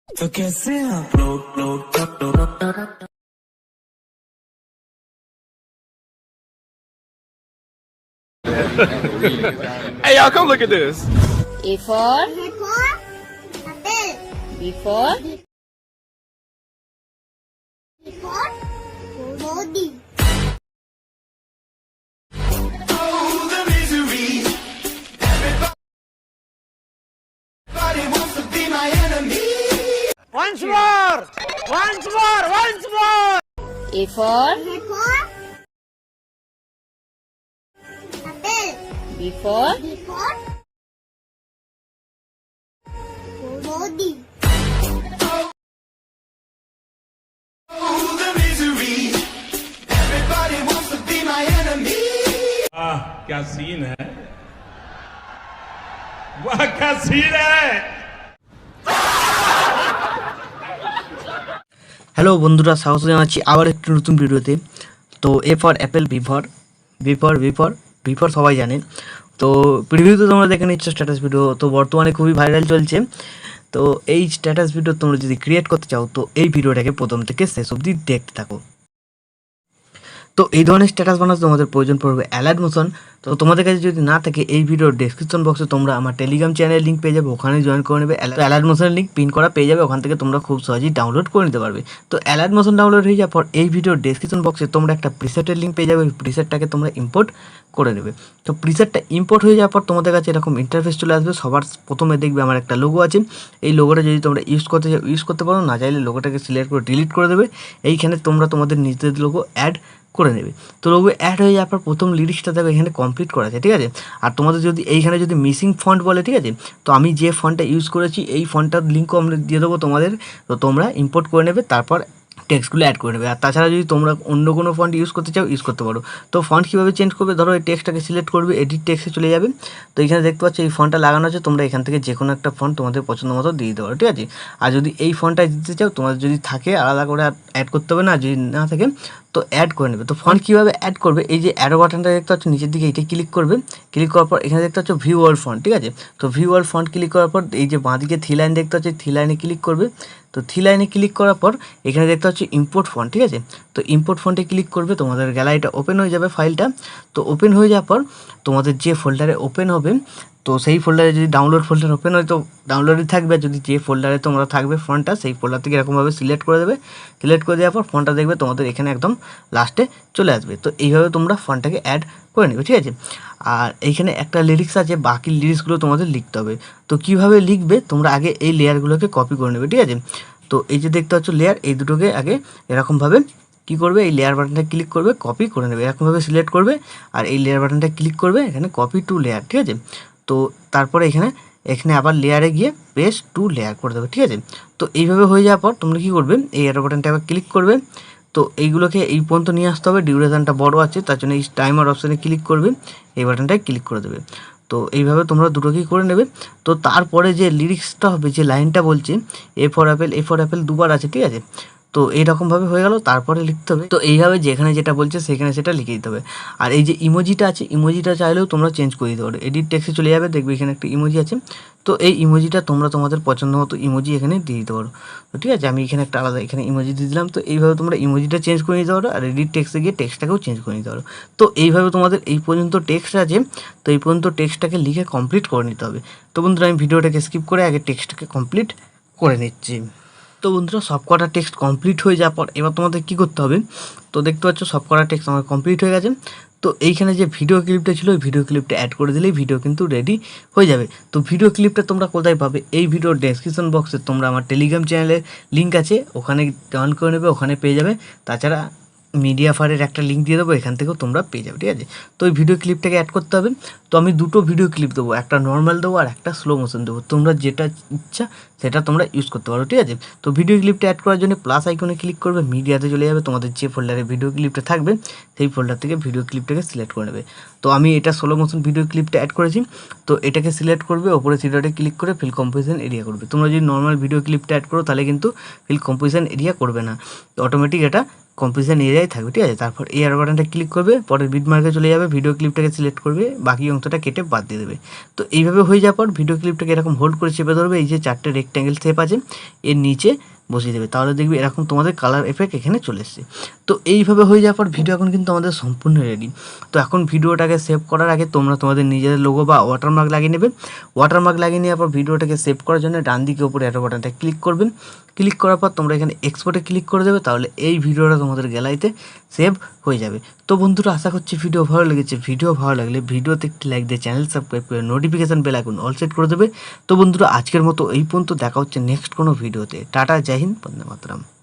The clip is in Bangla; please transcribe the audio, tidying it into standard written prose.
तो कैसे आप लोग Hey y'all, come look at this. A for apple. B for Boudi. the misery? Everybody wants to be my enemy. Once more! Once more! Once more! A for Apple. B for Boudi. The misery. Everybody wants to be my enemy. क्या सीन है वाह क्या सीन है হ্যালো বন্ধুরা, স্বাগত জানাচ্ছি আবার একটি নতুন ভিডিওতে। তো A for apple, B for সবাই জানে। তো প্রিভিউতে তোমরা দেখে নিচ্ছ স্ট্যাটাস ভিডিও, তো বর্তমানে খুবই ভাইরাল চলছে। তো এই স্ট্যাটাস ভিডিও তোমরা যদি ক্রিয়েট করতে চাও তো এই ভিডিওটাকে প্রথম থেকে শেষ অবধি দেখতে থাকো। তো এই ধরনের স্ট্যাটাস বানাতে তোমাদের প্রয়োজন পড়বে অ্যালাইট মোশন। তো তোমাদের কাছে যদি না থাকে এই ভিডিওর ডেসক্রিপশন বক্সে তোমরা আমার টেলিগ্রাম চ্যানেলের লিঙ্ক পেয়ে যাবে, ওখানে জয়েন করে নেবে। অ্যালাইট মোশনের লিঙ্ক পিন করা পেয়ে যাবে, ওখান থেকে তোমরা খুব সহজেই ডাউনলোড করে নিতে পারবে। তো অ্যালাইট মোশন ডাউনলোড হয়ে যাওয়ার পর এই ভিডিওর ডেসক্রিপশন বক্সে তোমরা একটা প্রিসেটের লিঙ্ক পেয়ে যাবে, ওই প্রিসেটটাকে তোমরা ইম্পোর্ট করে নেবে। তো প্রিসেটটা ইম্পোর্ট হয়ে যাওয়ার পর তোমাদের কাছে এরকম ইন্টারফেস চলে আসবে। সবার প্রথমে দেখবে আমার একটা লোগো আছে, এই লোগোটা যদি তোমরা ইউজ করতে চাও ইউজ করতে পারো, না চাইলে লোগোটাকে সিলেক্ট করে ডিলিট করে দেবে। এইখানে তোমরা তোমাদের নিজেদের লোগো অ্যাড করে নেবে। তো লোগো অ্যাড হয়ে যাওয়ার পর প্রথম লিরিক্সটা দেখো এখানে কমপ্লিট করা আছে, ঠিক আছে। আর তোমাদের যদি এইখানে যদি মিসিং ফন্ট বলে, ঠিক আছে, তো আমি যে ফন্টটা ইউজ করেছি এই ফন্টটার লিঙ্কও আমরা দিয়ে দেবো তোমাদের। তো তোমরা ইম্পোর্ট করে নেবে, তারপর টেক্সটগুলো অ্যাড করে নেবে। আর তাছাড়া যদি তোমরা অন্য কোনো ফন্ট ইউজ করতে চাও ইউজ করতে পারো। তো ফন্ট কীভাবে চেঞ্জ করবে, ধরো এই টেক্সটটাকে সিলেক্ট করবে, এডিট টেক্সটে চলে যাবে। তো এখানে দেখতে পাচ্ছ এই ফন্টটা লাগানো আছে, তোমরা এখান থেকে যে কোনো একটা ফন্ট তোমাদের পছন্দ মতো দিয়ে দিতে পারো, ঠিক আছে। আর যদি এই ফন্টটা দিতে চাও তোমাদের যদি থাকে আলাদা করে অ্যাড করতে হবে না, যদি না থাকে তো অ্যাড করে নেবে। তো ফন্ট কীভাবে অ্যাড করবে, এই যে অ্যারো বাটনটা দেখতে পাচ্ছ নিচের দিকে, এইটা ক্লিক করবে। ক্লিক করার পর এখানে দেখতে পাচ্ছ ভিউ অল ফন্ট, ঠিক আছে। তো ভিউ অল ফন্ট ক্লিক করার পর এই যে বাঁদিকে থ্রি লাইন দেখতে পাচ্ছ, থ্রি লাইনে ক্লিক করবে। তো থ্রি লাইনে ক্লিক করার পর এখানে দেখতে পাচ্ছ ইম্পোর্ট ফন্ট, ঠিক আছে। তো ইম্পোর্ট ফন্টে ক্লিক করবে, তোমাদের গ্যালারিটা ওপেন হয়ে যাবে ফাইলটা। তো ওপেন হয়ে যাওয়ার পর তোমাদের যে ফোল্ডারে ওপেন হবে, তো সেই ফোল্ডারে যদি ডাউনলোড ফোল্ডার ওপেন হয় তো ডাউনলোডই থাকবে। যদি যে ফোল্ডারে তোমরা থাকবে ফন্টটা, সেই ফোল্ডার থেকে এরকমভাবে সিলেক্ট করে দেবে। সিলেক্ট করে দেওয়ার পর ফন্টটা দেখবে তোমাদের এখানে একদম লাস্টে চলে আসবে। তো এইভাবে তোমরা ফন্টটাকে অ্যাড করে নেবে, ঠিক আছে। আর এইখানে একটা লিরিক্স আছে, বাকি লিরিক্সগুলো তোমাদের লিখতে হবে। তো কীভাবে লিখবে, তোমরা আগে এই লেয়ারগুলোকে কপি করে নেবে, ঠিক আছে। তো এই যে দেখতে পাচ্ছ লেয়ার, এই দুটোকে আগে এরকমভাবে কী করবে, এই লেয়ার বাটনটা ক্লিক করবে, কপি করে নেবে, এরকমভাবে সিলেক্ট করবে। আর এই লেয়ার বাটনটা ক্লিক করবে, এখানে কপি টু লেয়ার, ঠিক আছে। তো তারপরে এখানে আবার লেয়ারে গিয়ে পেস্ট টু লেয়ার করে দেবে, ঠিক আছে। তো এইভাবে হয়ে যাওয়ার পর তোমরা কী করবে, এই অ্যারো বাটনটা আবার ক্লিক করবে। তো এইগুলোকে এই পর্যন্ত নিয়ে আসতে হবে, ডিউরেশনটা বড় আছে তার জন্য এই টাইমার অপশানে ক্লিক করবে, এই বাটনটায় ক্লিক করে দেবে। তো এইভাবে তোমরা দুটোকেই করে নেবে। তো তারপরে যে লিরিক্সটা হবে, যে লাইনটা বলছে এ ফর অ্যাপেল দুবার আছে, ঠিক আছে। তো এইরকমভাবে হয়ে গেল, তারপরে লিখতে হবে। তো এইভাবে যেখানে যেটা বলছে সেখানে সেটা লিখে দিতে হবে। আর এই যে ইমোজিটা আছে, ইমোজিটা চাইলেও তোমরা চেঞ্জ করে দিতে পারো। এডিট টেক্সটে চলে যাবে, দেখবে এখানে একটা ইমোজি আছে। তো এই ইমোজিটা তোমরা তোমাদের পছন্দ মতো ইমোজি এখানে দিয়ে দিতে পারো। তো ঠিক আছে, আমি এখানে একটা আলাদা এখানে ইমোজি দিয়ে দিলাম। তো এইভাবে তোমরা ইমোজিটা চেঞ্জ করে নিতে পারো, আর এডিট টেক্সটে গিয়ে টেক্সটটাকেও চেঞ্জ করে নিতে পারো। তো এইভাবে তোমাদের এই পর্যন্ত টেক্সট আছে, তো এই পর্যন্ত টেক্সটটাকে লিখে কমপ্লিট করে নিতে হবে। তো বন্ধুরা আমি ভিডিওটাকে স্কিপ করে আগে টেক্সটটাকে কমপ্লিট করে নিচ্ছি। তো বন্ধুরা সব কটা টেক্সট কমপ্লিট হয়ে যাওয়ার পর এবার তোমাদের কী করতে হবে, তো দেখতে পাচ্ছ সব কটা টেক্সট আমার কমপ্লিট হয়ে গেছে। তো এইখানে যে ভিডিও ক্লিপটা ছিল ওই ভিডিও ক্লিপটা অ্যাড করে দিলেই ভিডিও কিন্তু রেডি হয়ে যাবে। তো ভিডিও ক্লিপটা তোমরা কোথায় পাবে, এই ভিডিওর ডেসক্রিপশন বক্সে তোমরা আমার টেলিগ্রাম চ্যানেলের লিঙ্ক আছে, ওখানে জয়েন করে নেবে, ওখানে পেয়ে যাবে। তাছাড়া মিডিয়াফায়ারের একটা লিঙ্ক দিয়ে দেবো, এখান থেকেও তোমরা পেয়ে যাবে, ঠিক আছে। তো ওই ভিডিও ক্লিপটাকে অ্যাড করতে হবে। তো আমি দুটো ভিডিও ক্লিপ দেবো, একটা নর্মাল দেবো আর একটা স্লো মোশন দেবো, তোমরা যেটা ইচ্ছা সেটা তোমরা ইউজ করতে পারো, ঠিক আছে। তো ভিডিও ক্লিপটা অ্যাড করার জন্য প্লাস আইকনে ক্লিক করবে, মিডিয়াতে চলে যাবে, তোমাদের যে ফোল্ডারে ভিডিও ক্লিপটা থাকবে সেই ফোল্ডার থেকে ভিডিও ক্লিপটাকে সিলেক্ট করে নেবে। তো আমি এটা স্লো মোশন ভিডিও ক্লিপটা অ্যাড করেছি, তো এটাকে সিলেক্ট করবে, ওপরে থ্রিডটে ক্লিক করে ফিল কম্পোজিশন এরিয়া করবে। তোমরা যদি নর্মাল ভিডিও ক্লিপটা অ্যাড করো তাহলে কিন্তু ফিল কম্পোজিশন এরিয়া করবে না, অটোমেটিক এটা কম্পোজিশন এরিয়ায় থাকবে, ঠিক আছে। তারপর এই অ্যারো বাটনটা ক্লিক করবে, পরের বিট মার্কে চলে যাবে, ভিডিও ক্লিপটাকে সিলেক্ট করবে, বাকি অংশটা কেটে বাদ দিয়ে দেবে। তো এইভাবে হয়ে যাওয়ার পর ভিডিও ক্লিপটাকে এরকম হোল্ড করে চেপে ধরবে, এই যে 4টে রেক্ট্যাঙ্গেল শেপ আছে এর নিচে বসিয়ে দেবে, তাহলে দেখবি এরকম তোমাদের কালার এফেক্ট এখানে চলে এসছে। তো এইভাবে হয়ে যাওয়ার পর ভিডিও এখন কিন্তু আমাদের সম্পূর্ণ রেডি। তো এখন ভিডিওটাকে সেভ করার আগে তোমরা তোমাদের নিজেদের লোগো বা ওয়াটারমার্ক লাগিয়ে নেবে। ওয়াটারমার্ক লাগিয়ে নেওয়ার পর ভিডিওটাকে সেভ করার জন্য ডান দিকে উপরে অ্যারো বাটনটা ক্লিক করবেন। ক্লিক করার পর তোমরা এখানে এক্সপোর্টে ক্লিক করে দেবে, তাহলে এই ভিডিওটা তোমাদের গ্যালারিতে সেভ হয়ে যাবে। তো বন্ধুরা, আশা করছি ভিডিও ভালো লেগেছে। ভিডিও ভালো লাগলে ভিডিওতে একটি লাইক দিয়ে চ্যানেল সাবস্ক্রাইব করে notification bell icon all set করে দেবে। তো বন্ধুরা, আজকের মতো এই পর্যন্ত, দেখা হচ্ছে নেক্সট কোনো ভিডিওতে। টাটা, জয় হিন্দ, বন্দে মাতরম।